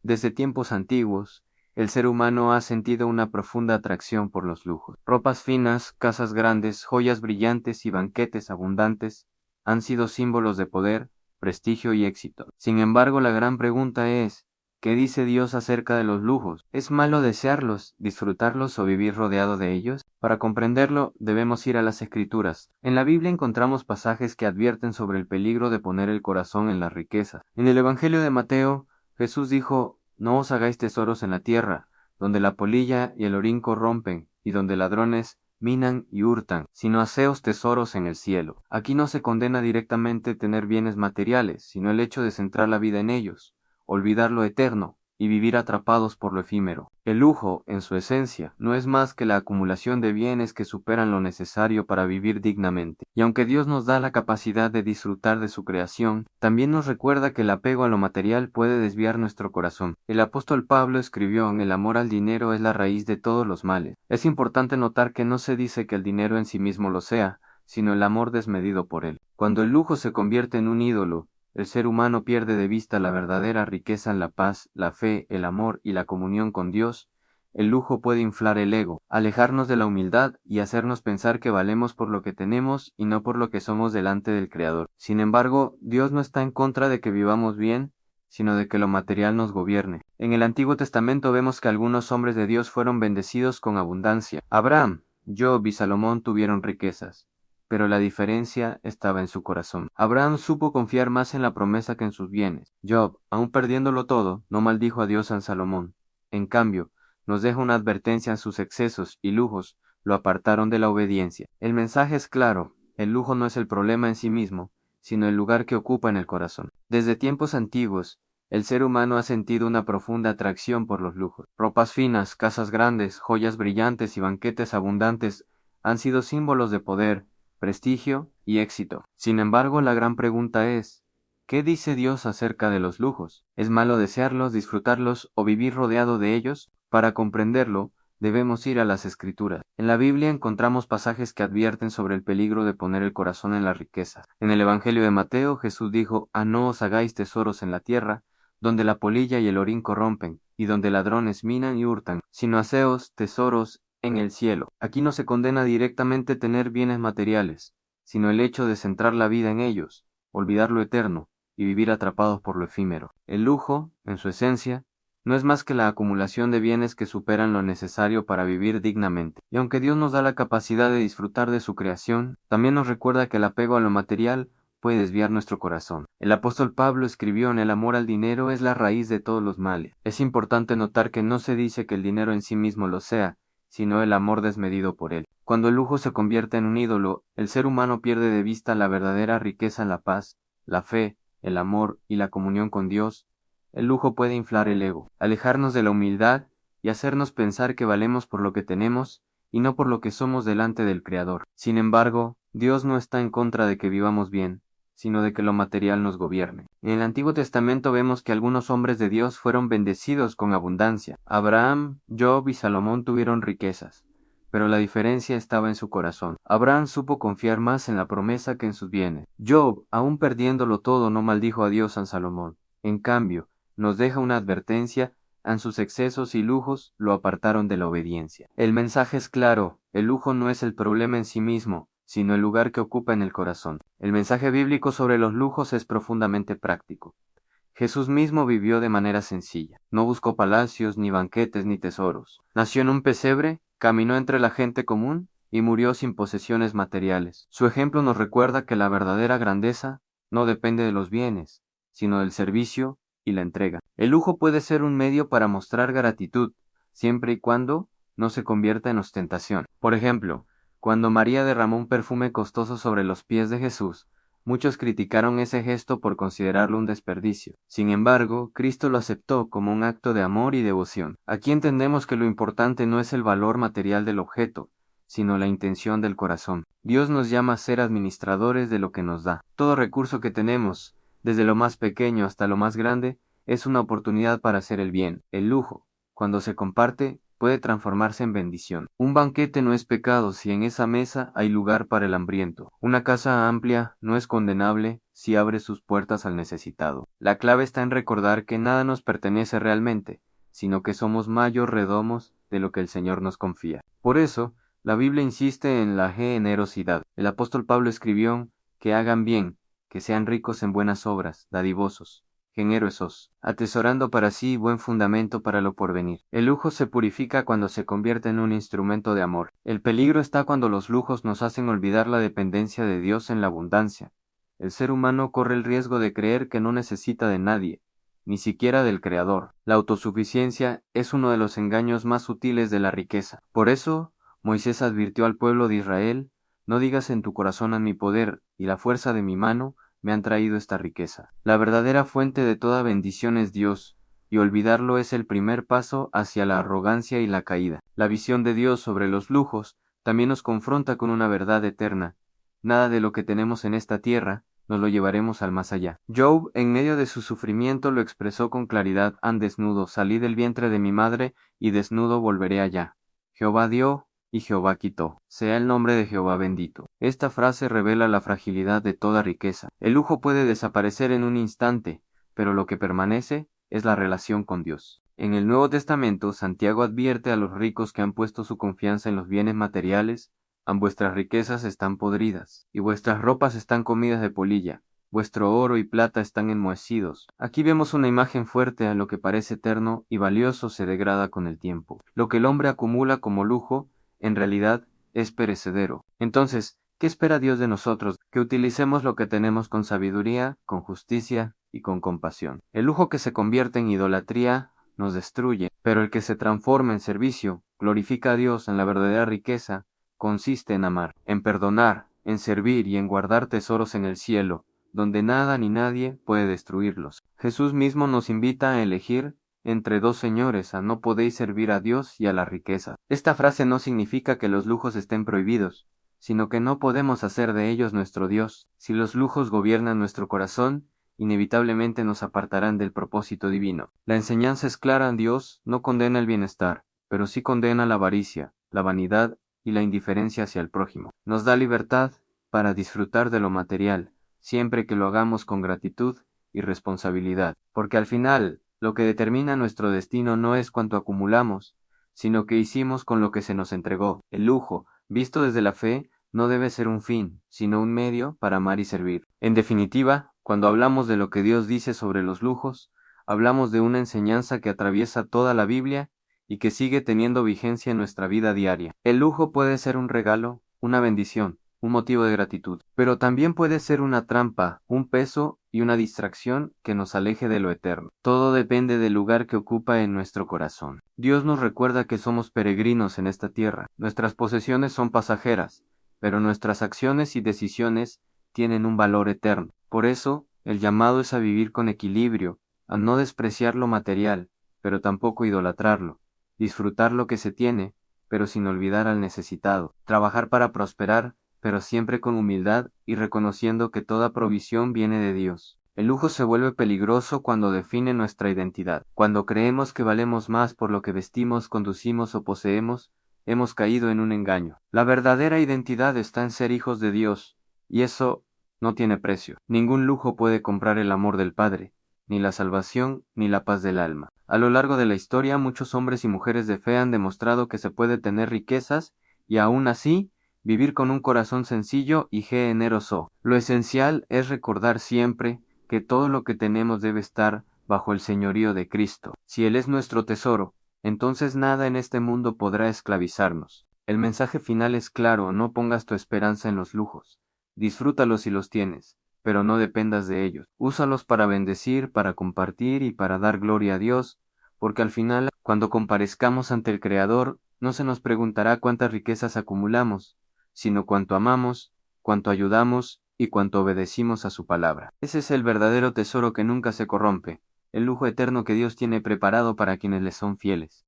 Desde tiempos antiguos, el ser humano ha sentido una profunda atracción por los lujos. Ropas finas, casas grandes, joyas brillantes y banquetes abundantes han sido símbolos de poder, prestigio y éxito. Sin embargo, la gran pregunta es, ¿qué dice Dios acerca de los lujos? ¿Es malo desearlos, disfrutarlos o vivir rodeado de ellos? Para comprenderlo, debemos ir a las Escrituras. En la Biblia encontramos pasajes que advierten sobre el peligro de poner el corazón en las riquezas. En el Evangelio de Mateo, Jesús dijo: "No os hagáis tesoros en la tierra, donde la polilla y el orín corrompen, y donde ladrones minan y hurtan, sino haceos tesoros en el cielo". Aquí no se condena directamente tener bienes materiales, sino el hecho de centrar la vida en ellos, olvidar lo eterno y vivir atrapados por lo efímero. El lujo, en su esencia, no es más que la acumulación de bienes que superan lo necesario para vivir dignamente. Y aunque Dios nos da la capacidad de disfrutar de su creación, también nos recuerda que el apego a lo material puede desviar nuestro corazón. El apóstol Pablo escribió: "El amor al dinero es la raíz de todos los males". Es importante notar que no se dice que el dinero en sí mismo lo sea, sino el amor desmedido por él. Cuando el lujo se convierte en un ídolo, el ser humano pierde de vista la verdadera riqueza en la paz, la fe, el amor y la comunión con Dios. El lujo puede inflar el ego, alejarnos de la humildad y hacernos pensar que valemos por lo que tenemos y no por lo que somos delante del Creador. Sin embargo, Dios no está en contra de que vivamos bien, sino de que lo material nos gobierne. En el Antiguo Testamento vemos que algunos hombres de Dios fueron bendecidos con abundancia. Abraham, Job y Salomón tuvieron riquezas, pero la diferencia estaba en su corazón. Abraham supo confiar más en la promesa que en sus bienes. Job, aun perdiéndolo todo, no maldijo a Dios en Salomón. En cambio, nos deja una advertencia: en sus excesos y lujos lo apartaron de la obediencia. El mensaje es claro: el lujo no es el problema en sí mismo, sino el lugar que ocupa en el corazón. Desde tiempos antiguos, el ser humano ha sentido una profunda atracción por los lujos. Ropas finas, casas grandes, joyas brillantes y banquetes abundantes han sido símbolos de poder, prestigio y éxito. Sin embargo, la gran pregunta es, ¿qué dice Dios acerca de los lujos? ¿Es malo desearlos, disfrutarlos o vivir rodeado de ellos? Para comprenderlo, debemos ir a las Escrituras. En la Biblia encontramos pasajes que advierten sobre el peligro de poner el corazón en las riquezas. En el Evangelio de Mateo, Jesús dijo: "No os hagáis tesoros en la tierra, donde la polilla y el orín corrompen, y donde ladrones minan y hurtan, sino haceos tesoros en el cielo". Aquí no se condena directamente tener bienes materiales, sino el hecho de centrar la vida en ellos, olvidar lo eterno y vivir atrapados por lo efímero. El lujo, en su esencia, no es más que la acumulación de bienes que superan lo necesario para vivir dignamente. Y aunque Dios nos da la capacidad de disfrutar de su creación, también nos recuerda que el apego a lo material puede desviar nuestro corazón. El apóstol Pablo escribió: "El amor al dinero es la raíz de todos los males". Es importante notar que no se dice que el dinero en sí mismo lo sea, sino el amor desmedido por él. Cuando el lujo se convierte en un ídolo, el ser humano pierde de vista la verdadera riqueza en la paz, la fe, el amor y la comunión con Dios. El lujo puede inflar el ego, alejarnos de la humildad y hacernos pensar que valemos por lo que tenemos y no por lo que somos delante del Creador. Sin embargo, Dios no está en contra de que vivamos bien, sino de que lo material nos gobierne. En el Antiguo Testamento vemos que algunos hombres de Dios fueron bendecidos con abundancia. Abraham, Job y Salomón tuvieron riquezas, pero la diferencia estaba en su corazón. Abraham supo confiar más en la promesa que en sus bienes. Job, aun perdiéndolo todo, no maldijo a Dios en Salomón. En cambio, nos deja una advertencia: en sus excesos y lujos lo apartaron de la obediencia. El mensaje es claro: el lujo no es el problema en sí mismo, sino el lugar que ocupa en el corazón. El mensaje bíblico sobre los lujos es profundamente práctico. Jesús mismo vivió de manera sencilla. No buscó palacios, ni banquetes, ni tesoros. Nació en un pesebre, caminó entre la gente común y murió sin posesiones materiales. Su ejemplo nos recuerda que la verdadera grandeza no depende de los bienes, sino del servicio y la entrega. El lujo puede ser un medio para mostrar gratitud, siempre y cuando no se convierta en ostentación. Por ejemplo, cuando María derramó un perfume costoso sobre los pies de Jesús, muchos criticaron ese gesto por considerarlo un desperdicio. Sin embargo, Cristo lo aceptó como un acto de amor y devoción. Aquí entendemos que lo importante no es el valor material del objeto, sino la intención del corazón. Dios nos llama a ser administradores de lo que nos da. Todo recurso que tenemos, desde lo más pequeño hasta lo más grande, es una oportunidad para hacer el bien. El lujo, cuando se comparte, puede transformarse en bendición. Un banquete no es pecado si en esa mesa hay lugar para el hambriento. Una casa amplia no es condenable si abre sus puertas al necesitado. La clave está en recordar que nada nos pertenece realmente, sino que somos mayordomos de lo que el Señor nos confía. Por eso, la Biblia insiste en la generosidad. El apóstol Pablo escribió que hagan bien, que sean ricos en buenas obras, dadivosos, generosos, atesorando para sí buen fundamento para lo porvenir. El lujo se purifica cuando se convierte en un instrumento de amor. El peligro está cuando los lujos nos hacen olvidar la dependencia de Dios en la abundancia. El ser humano corre el riesgo de creer que no necesita de nadie, ni siquiera del Creador. La autosuficiencia es uno de los engaños más sutiles de la riqueza. Por eso, Moisés advirtió al pueblo de Israel: no digas en tu corazón: a mi poder y la fuerza de mi mano me han traído esta riqueza. La verdadera fuente de toda bendición es Dios, y olvidarlo es el primer paso hacia la arrogancia y la caída. La visión de Dios sobre los lujos también nos confronta con una verdad eterna: nada de lo que tenemos en esta tierra nos lo llevaremos al más allá. Job, en medio de su sufrimiento, lo expresó con claridad: han desnudo salí del vientre de mi madre, y desnudo volveré allá. Jehová dio, y Jehová quitó. Sea el nombre de Jehová bendito. Esta frase revela la fragilidad de toda riqueza. El lujo puede desaparecer en un instante, pero lo que permanece es la relación con Dios. En el Nuevo Testamento, Santiago advierte a los ricos que han puesto su confianza en los bienes materiales: vuestras riquezas están podridas, y vuestras ropas están comidas de polilla. Vuestro oro y plata están enmohecidos. Aquí vemos una imagen fuerte: a lo que parece eterno y valioso se degrada con el tiempo. Lo que el hombre acumula como lujo, en realidad, es perecedero. Entonces, ¿qué espera Dios de nosotros? Que utilicemos lo que tenemos con sabiduría, con justicia y con compasión. El lujo que se convierte en idolatría nos destruye, pero el que se transforma en servicio, glorifica a Dios. En la verdadera riqueza consiste en amar, en perdonar, en servir y en guardar tesoros en el cielo, donde nada ni nadie puede destruirlos. Jesús mismo nos invita a elegir entre dos señores: no podéis servir a Dios y a la riqueza. Esta frase no significa que los lujos estén prohibidos, sino que no podemos hacer de ellos nuestro Dios. Si los lujos gobiernan nuestro corazón, inevitablemente nos apartarán del propósito divino. La enseñanza es clara: Dios no condena el bienestar, pero sí condena la avaricia, la vanidad y la indiferencia hacia el prójimo. Nos da libertad para disfrutar de lo material, siempre que lo hagamos con gratitud y responsabilidad, porque al final, lo que determina nuestro destino no es cuánto acumulamos, sino qué hicimos con lo que se nos entregó. El lujo, visto desde la fe, no debe ser un fin, sino un medio para amar y servir. En definitiva, cuando hablamos de lo que Dios dice sobre los lujos, hablamos de una enseñanza que atraviesa toda la Biblia y que sigue teniendo vigencia en nuestra vida diaria. El lujo puede ser un regalo, una bendición, un motivo de gratitud, pero también puede ser una trampa, un peso y una distracción que nos aleje de lo eterno. Todo depende del lugar que ocupa en nuestro corazón. Dios nos recuerda que somos peregrinos en esta tierra. Nuestras posesiones son pasajeras, pero nuestras acciones y decisiones tienen un valor eterno. Por eso, el llamado es a vivir con equilibrio, a no despreciar lo material, pero tampoco idolatrarlo, disfrutar lo que se tiene, pero sin olvidar al necesitado, trabajar para prosperar, pero siempre con humildad y reconociendo que toda provisión viene de Dios. El lujo se vuelve peligroso cuando define nuestra identidad. Cuando creemos que valemos más por lo que vestimos, conducimos o poseemos, hemos caído en un engaño. La verdadera identidad está en ser hijos de Dios, y eso no tiene precio. Ningún lujo puede comprar el amor del Padre, ni la salvación, ni la paz del alma. A lo largo de la historia, muchos hombres y mujeres de fe han demostrado que se puede tener riquezas y aún así vivir con un corazón sencillo y generoso. Lo esencial es recordar siempre que todo lo que tenemos debe estar bajo el señorío de Cristo. Si Él es nuestro tesoro, entonces nada en este mundo podrá esclavizarnos. El mensaje final es claro: no pongas tu esperanza en los lujos. Disfrútalos si los tienes, pero no dependas de ellos. Úsalos para bendecir, para compartir y para dar gloria a Dios, porque al final, cuando comparezcamos ante el Creador, no se nos preguntará cuántas riquezas acumulamos, sino cuánto amamos, cuánto ayudamos y cuánto obedecimos a su palabra. Ese es el verdadero tesoro que nunca se corrompe, el lujo eterno que Dios tiene preparado para quienes le son fieles.